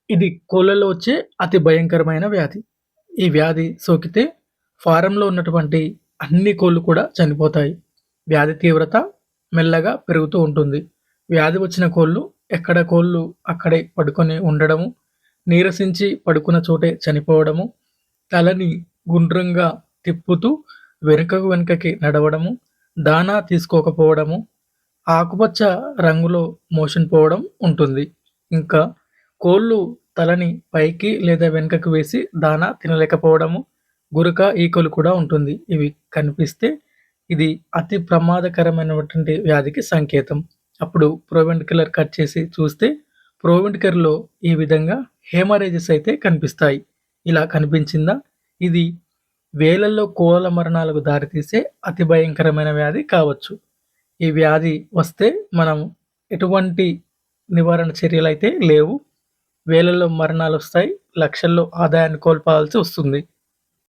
ఇది కోళ్ళలో వచ్చే అతి భయంకరమైన వ్యాధి. ఈ వ్యాధి సోకితే ఫారంలో ఉన్నటువంటి అన్ని కోళ్ళు కూడా చనిపోతాయి. వ్యాధి తీవ్రత మెల్లగా పెరుగుతూ ఉంటుంది. వ్యాధి వచ్చిన కోళ్ళు ఎక్కడ కోళ్ళు అక్కడే పడుకొని ఉండడము, నీరసించి పడుకున్న చోటే చనిపోవడము, తలని గుండ్రంగా తిప్పుతూ వెనుకకి నడవడము, దానా తీసుకోకపోవడము, ఆకుపచ్చ రంగులో మోషన్ పోవడం ఉంటుంది. ఇంకా కోళ్ళు తలని పైకి లేదా వెనుకకు వేసి దానా తినలేకపోవడము, గురక, ఈకలు కూడా ఉంటుంది. ఇవి కనిపిస్తే ఇది అతి ప్రమాదకరమైనటువంటి వ్యాధికి సంకేతం. అప్పుడు ప్రోవెంటిక్యులర్ కట్ చేసి చూస్తే ప్రోవెంటికర్‌లో ఈ విధంగా హెమరేజెస్ అయితే కనిపిస్తాయి. ఇలా కనిపించిందా? ఇది వేలల్లో కోళ్ళ మరణాలకు దారితీసే అతి భయంకరమైన వ్యాధి కావచ్చు. ఈ వ్యాధి వస్తే మనం ఎటువంటి నివారణ చర్యలైతే లేవు. వేలల్లో మరణాలొస్తాయి. లక్షల్లో ఆదాయాన్ని కోల్పోవాల్సి వస్తుంది.